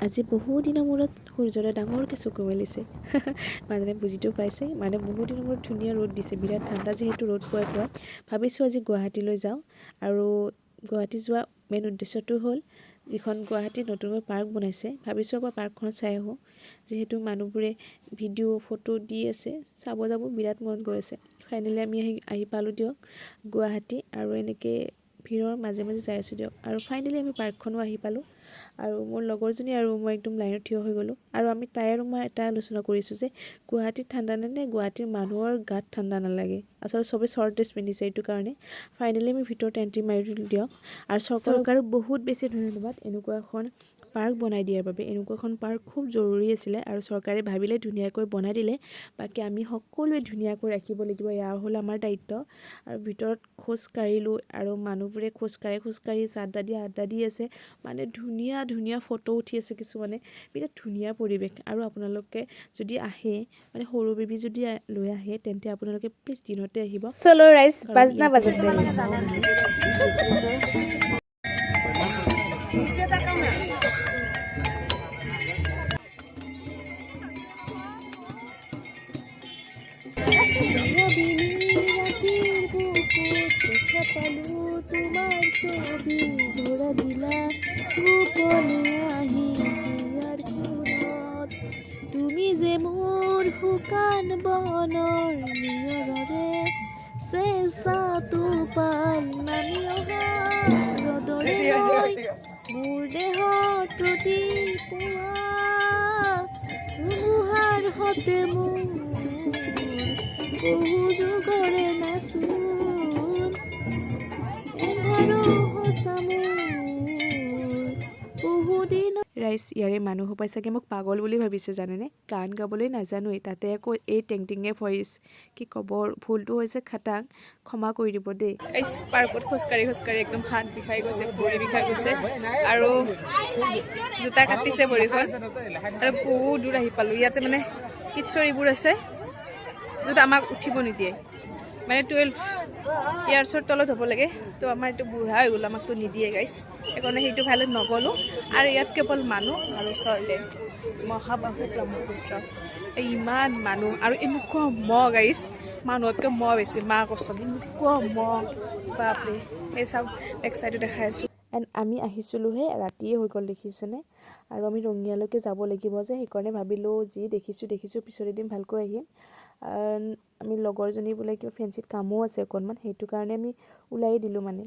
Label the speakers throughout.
Speaker 1: আজি বহু দিনৰ মূৰত সূৰ্যটোৱে ডাঙৰকৈ চকু মেলিছে মানে বুজিটো পাইছে মানে বহু দিনৰ মূৰত ধুনীয়া ৰ'দ দিছে বিৰাট ঠাণ্ডা যিহেতু ৰ'দ পোৱাই ভাবিছোঁ আজি গুৱাহাটীলৈ যাওঁ আৰু গুৱাহাটী যোৱা মেইন উদ্দেশ্যটো হ'ল যিখন গুৱাহাটীত নতুনকৈ পাৰ্ক বনাইছে ভাবিছোঁ এবাৰ পাৰ্কখন চাই আহোঁ যিহেতু মানুহবোৰে ভিডিঅ' ফটো দি আছে চাব যাব বিৰাট মন গৈ আছে ফাইনেলি আমি আহি পালোঁ দিয়ক গুৱাহাটী আৰু এনেকৈ ভিৰৰ মাজে মাজে যাই আছোঁ দিয়ক আৰু ফাইনেলি আমি পাৰ্কখনো আহি পালোঁ আৰু মোৰ লগৰজনী আৰু মই একদম লাইনত থিয় হৈ গ'লোঁ আৰু আমি তাই আৰু মই এটা আলোচনা কৰিছোঁ যে গুৱাহাটীত ঠাণ্ডা নে গুৱাহাটীৰ মানুহৰ গাত ঠাণ্ডা নালাগে আচলতে চবেই শ্বৰ্ট ড্ৰেছ পিন্ধিছে এইটো কাৰণে ফাইনেলি আমি ভিতৰত এণ্ট্ৰি মাৰি দিলোঁ দিয়ক আৰু চৰকাৰক বহুত বেছি ধন্যবাদ এনেকুৱা এখন পাৰ্ক বনাই দিয়াৰ বাবে এনেকুৱা এখন পাৰ্ক খুব জৰুৰী আছিলে আৰু চৰকাৰে ভাবিলে ধুনীয়াকৈ বনাই দিলে বাকী আমি সকলোৱে ধুনীয়াকৈ ৰাখিব লাগিব এয়া হ'ল আমাৰ দায়িত্ব আৰু ভিতৰত খোজ কাঢ়িলোঁ আৰু মানুহবোৰে খোজকাঢ়ি আড্ডা দি আছে মানে ধুনীয়া ধুনীয়া ফটো উঠি আছে কিছুমানে বিৰাট ধুনীয়া পৰিৱেশ আৰু আপোনালোকে যদি আহে মানে সৰু বেবী যদি লৈ আহে তেন্তে আপোনালোকে প্লিজ দিনতে আহিব
Speaker 2: চলো ৰাইজ বাজনা বাজাতে
Speaker 1: তোমাৰ ছবি ধৰা দিলা গোপনে আহি হিয়াৰ কোণত তুমি যে মোৰ শুকান বনৰ নিয়ৰৰে চেঁচাটো পাল নামি অহা ৰ'দৰে লৈ মোৰ দেহত প্ৰতি পুৱা ধুমুহাৰ সতে মোৰ বহু যুগৰে নাচোন ৰাইজ ইয়াৰে মানুহসোপাই চাগে মোক পাগল বুলি ভাবিছে জানেনে গান গাবলৈ নাজানোৱেই তাতে আকৌ এই টেংটিঙে ভইচ কি ক'ব ভুলটো হৈছে খাটাং ক্ষমা কৰি দিব দেই
Speaker 3: এই পাৰ্কত খোজকাঢ়ি একদম হাত বিষাই গৈছে ভৰি বিষাই গৈছে আৰু জোতা কাটিছে ভৰিখন আৰু বহুত দূৰ আহি পালোঁ ইয়াতে মানে কিশোৰীবোৰ আছে য'ত আমাক উঠিব নিদিয়ে মানে 12 ইয়াৰ্ছৰ তলত হ'ব লাগে তো আমাৰ এইটো বুঢ়া হৈ গ'ল আমাকতো নিদিয়ে গাইছ সেইকাৰণে সেইটো ভালে নগ'লোঁ আৰু ইয়াত কেৱল মানুহ আৰু ওচৰতে মহাবাহু ব্ৰহ্মপুত্ৰ ইমান মানুহ আৰু এনেকুৱা মহ গাইছ মানুহতকৈ মহ বেছি মা কচোন এনেকুৱা মহ বাপৰে এই চাওক এক চাইডে দেখাই আছোঁ
Speaker 1: এণ্ড আমি আহিছিলোঁহে ৰাতিয়ে হৈ গ'ল দেখিছেনে আৰু আমি ৰঙিয়ালৈকে যাব লাগিব যে সেইকাৰণে ভাবিলোঁ যি দেখিছোঁ পিছত এদিন ভালকৈ আহিম আমি লগৰজনী বোলে কিবা ফেঞ্চিত কামো আছে অকণমান সেইটো কাৰণে আমি ওলাই দিলোঁ মানে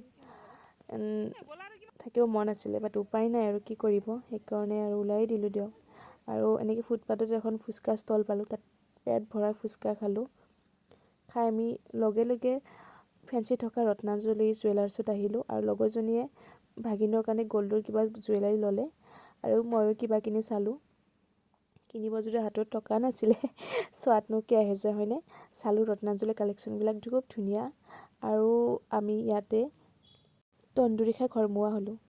Speaker 1: থাকিব মন আছিলে বাট উপায় নাই আৰু কি কৰিব সেইকাৰণে আৰু ওলাই দিলোঁ দিয়ক আৰু এনেকৈ ফুটপাথত এখন ফুচকা ষ্টল পালোঁ তাত পেট ভৰাই ফুচকা খালোঁ খাই আমি লগে লগে ফেঞ্চিত থকা ৰত্নাঞ্জলি জুৱেলাৰ্ছত আহিলোঁ আৰু লগৰজনীয়ে ভাগিনৰ কাৰণে গ'ল্ডৰ কিবা জুৱেলাৰী ল'লে আৰু ময়ো কিবা কিনি চালোঁ কিনিব যদি হাতত টকা নাছিলে চোৱাতনো কি আহে যে হয়নে চালোঁ ৰত্নাঞ্জলি কালেকশ্যনবিলাক খুব ধুনীয়া আৰু আমি ইয়াতে তন্দুৰী খাই ঘৰমুৱা হ'লোঁ